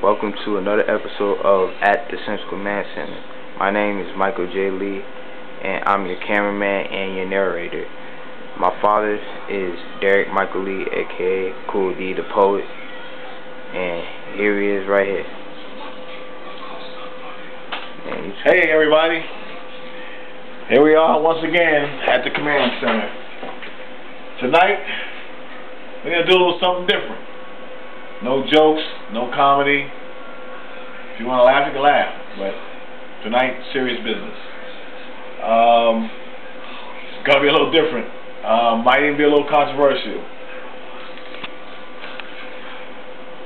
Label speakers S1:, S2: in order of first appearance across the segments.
S1: Welcome to another episode of At the Central Command Center. My name is Michael J.A, and I'm your cameraman and your narrator. My father is Derick Michael Lee, aka Cool D the Poet, and here he is right here.
S2: Hey everybody, here we are once again at the Command Center. Tonight, we're going to do a little something different. No jokes, no comedy. If you want to laugh, you can laugh. But tonight, serious business. It's going to be a little different. Might even be a little controversial.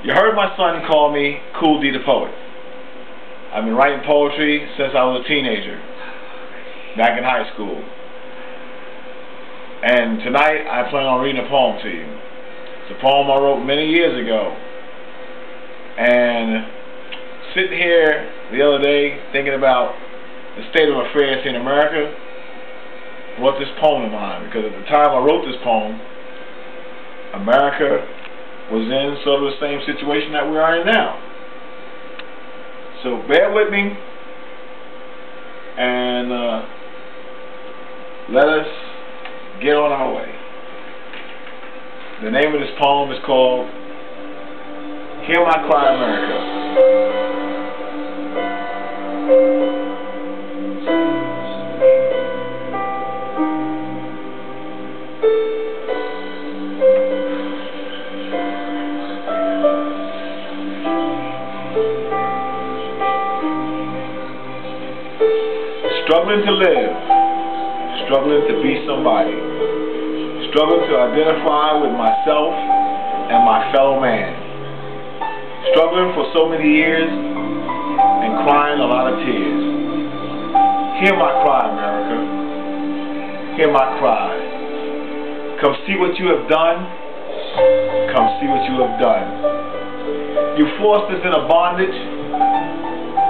S2: You heard my son call me Cool D the Poet. I've been writing poetry since I was a teenager, back in high school. And tonight, I plan on reading a poem to you. It's a poem I wrote many years ago. And sitting here the other day thinking about the state of affairs here in America, brought this poem to mind, because at the time I wrote this poem, America was in sort of the same situation that we are in now. So bear with me and let us get on our way. The name of this poem is called Hear My Cry, America. Struggling to live, struggling to be somebody, struggling to identify with myself and my fellow man, struggling for so many years and crying a lot of tears. Hear my cry, America. Hear my cry. Come see what you have done. Come see what you have done. You forced us in a bondage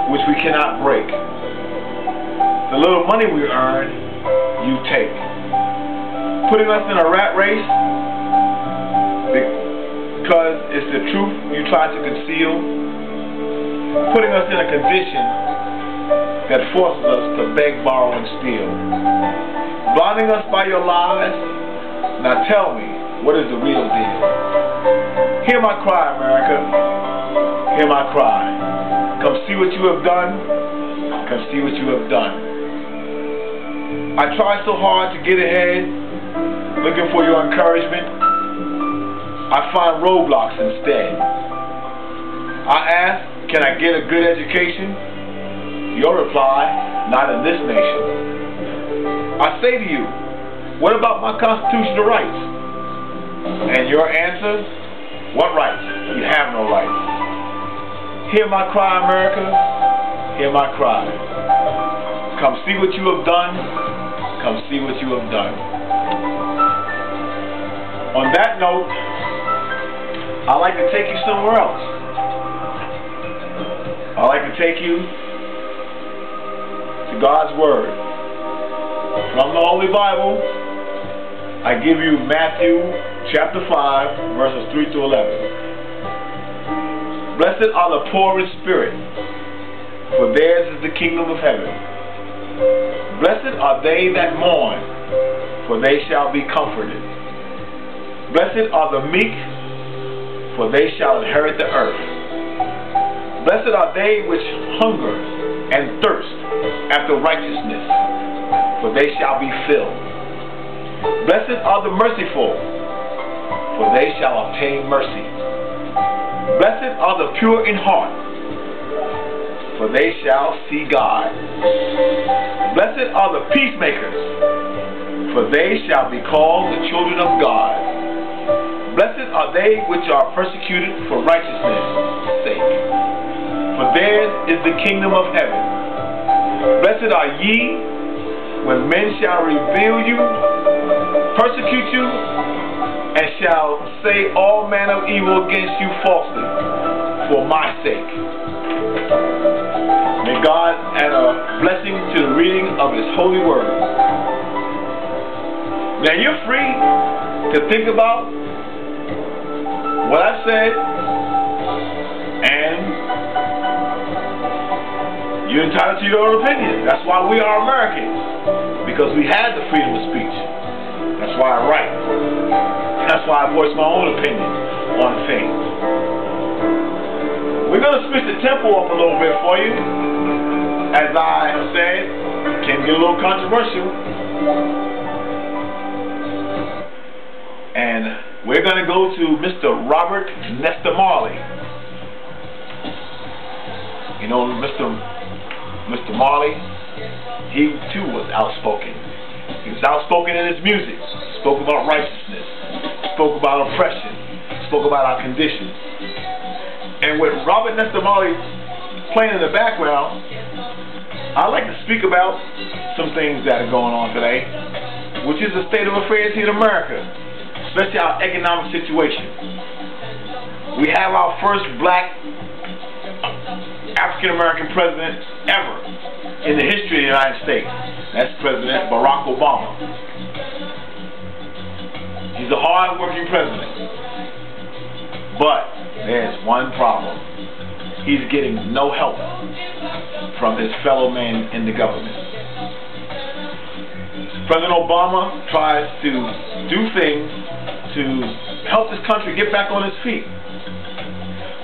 S2: which we cannot break. The little money we earn, you take. Putting us in a rat race because it's the truth you try to conceal. Putting us in a condition that forces us to beg, borrow, and steal. Blinding us by your lies. Now tell me, what is the real deal? Hear my cry, America. Hear my cry. Come see what you have done. Come see what you have done. I try so hard to get ahead, looking for your encouragement. I find roadblocks instead. I ask, can I get a good education? Your reply, not in this nation. I say to you, what about my constitutional rights? And your answer, what rights? You have no rights. Hear my cry, America. Hear my cry. Come see what you have done. Come see what you have done. On that note, I'd like to take you somewhere else. I'd like to take you to God's Word. From the Holy Bible, I give you Matthew chapter 5, verses 3 to 11. Blessed are the poor in spirit, for theirs is the kingdom of heaven. Blessed are they that mourn, for they shall be comforted. Blessed are the meek, for they shall inherit the earth. Blessed are they which hunger and thirst after righteousness, for they shall be filled. Blessed are the merciful, for they shall obtain mercy. Blessed are the pure in heart, for they shall see God. Blessed are the peacemakers, for they shall be called the children of God. Blessed are they which are persecuted for righteousness' sake, for theirs is the kingdom of heaven. Blessed are ye when men shall revile you, persecute you, and shall say all manner of evil against you falsely for my sake. May God add a blessing to the reading of His holy word. Now you're free to think about what I said and You're entitled to your own opinion. That's why we are Americans, because we have the freedom of speech. That's why I write. That's why I voice my own opinion on things. We're going to switch the tempo up a little bit for you. As I said, it can get a little controversial. And we're going to go to Mr. Robert Nesta Marley. You know, Mr. Marley, he too was outspoken. He was outspoken in his music. Spoke about righteousness. Spoke about oppression. Spoke about our conditions. And with Robert Nesta Marley playing in the background, I'd like to speak about some things that are going on today, which is the state of affairs here in America, especially our economic situation. We have our first black African-American president ever in the history of the United States. That's President Barack Obama. He's a hard-working president. But there's one problem. He's getting no help from his fellow men in the government. President Obama tries to do things to help this country get back on its feet.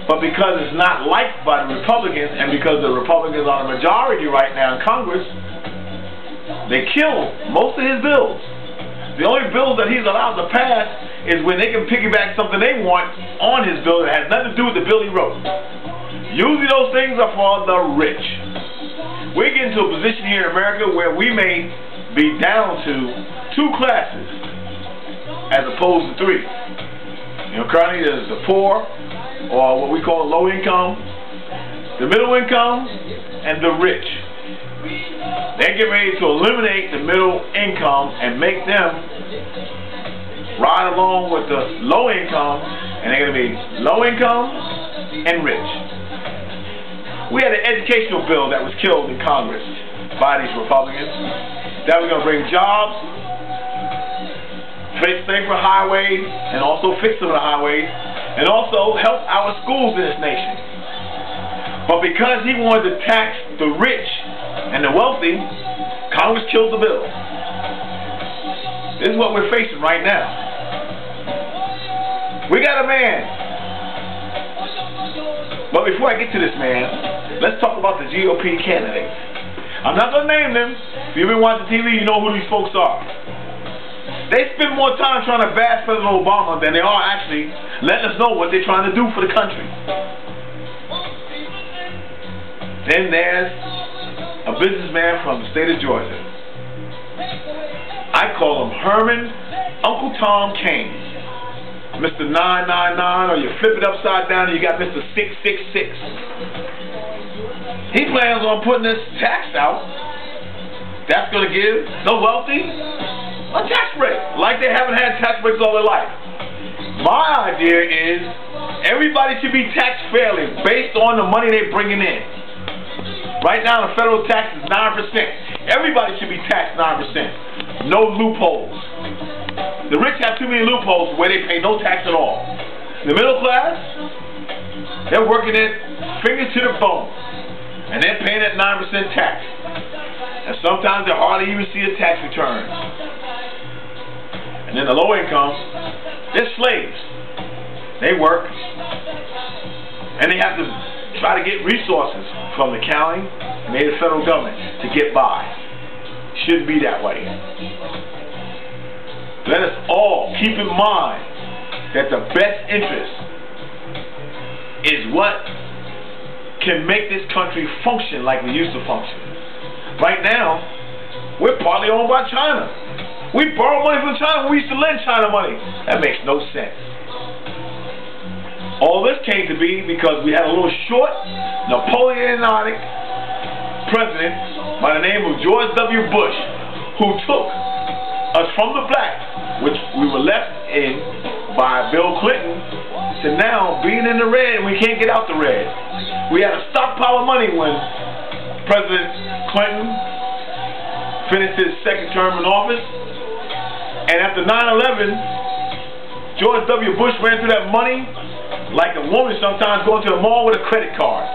S2: But because it's not liked by the Republicans, and because the Republicans are the majority right now in Congress, they kill most of his bills. The only bills that he's allowed to pass is when they can piggyback something they want on his bill that has nothing to do with the bill he wrote. Usually those things are for the rich. We're getting to a position here in America where we may be down to 2 classes as opposed to 3. You know, currently there's the poor, or what we call low income, the middle income, and the rich. They're getting ready to eliminate the middle income and make them ride along with the low income, and they're going to be low income and rich. We had an educational bill that was killed in Congress by these Republicans that was going to bring jobs, fix safer highways, and also fix some of the highways, and also help our schools in this nation. But because he wanted to tax the rich and the wealthy, Congress killed the bill. This is what we're facing right now. We got a man. But before I get to this man, let's talk about the GOP candidates. I'm not going to name them. If you've been watching TV, you know who these folks are. They spend more time trying to bash President Obama than they are actually letting us know what they're trying to do for the country. Then there's a businessman from the state of Georgia. I call him Herman Uncle Tom Kane. Mr. 999, or you flip it upside down and you got Mr. 666. He plans on putting this tax out that's going to give the wealthy a tax break, like they haven't had tax breaks all their life. My idea is everybody should be taxed fairly based on the money they're bringing in. Right now the federal tax is 9%. Everybody should be taxed 9%. No loopholes. The rich have too many loopholes where they pay no tax at all. The middle class, they're working it fingers to the bone, and they're paying that 9% tax. And sometimes they hardly even see a tax return. And then the low income, they're slaves. They work, and they have to try to get resources from the county and maybe the federal government to get by. Shouldn't be that way. Let us all keep in mind that the best interest is what can make this country function like we used to function. Right now, we're partly owned by China. We borrow money from China. We used to lend China money. That makes no sense. All this came to be because we had a little short, Napoleonic president by the name of George W. Bush, who took us from the black, which we were left in by Bill Clinton, to now being in the red, and we can't get out the red. We had a stockpile of money when President Clinton finished his second term in office, and after 9/11, George W. Bush ran through that money like a woman sometimes going to the mall with a credit card.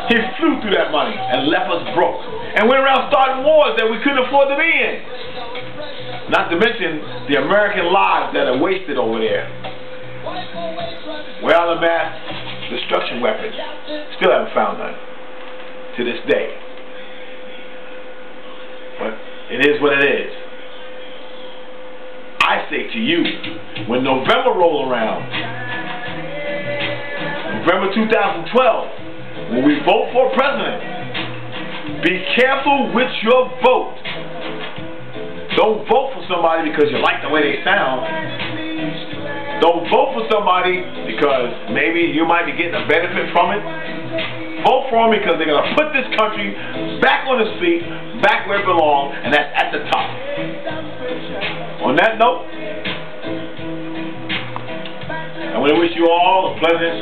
S2: He flew through that money and left us broke. And went around starting wars that we couldn't afford to be in. Not to mention the American lives that are wasted over there. Well, the mass destruction weapons. Still haven't found none to this day. But it is what it is. I say to you, when November rolls around, November 2012, when we vote for a president, be careful with your vote. Don't vote for somebody because you like the way they sound. Don't vote for somebody because maybe you might be getting a benefit from it. Vote for them because they're going to put this country back on its feet, back where it belongs, and that's at the top. On that note, I want to wish you all a pleasant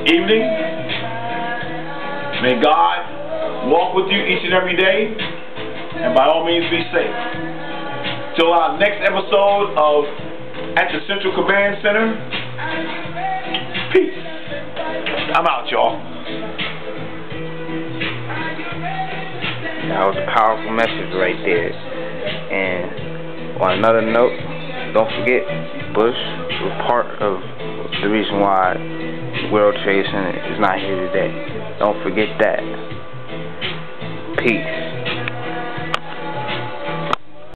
S2: evening. May God walk with you each and every day, and by all means be safe. Till our next episode of At the Central Command Center, peace. I'm out, y'all.
S1: That was a powerful message right there. And on another note, don't forget, Bush was part of the reason why World Trade Center is not here today. Don't forget that. Peace.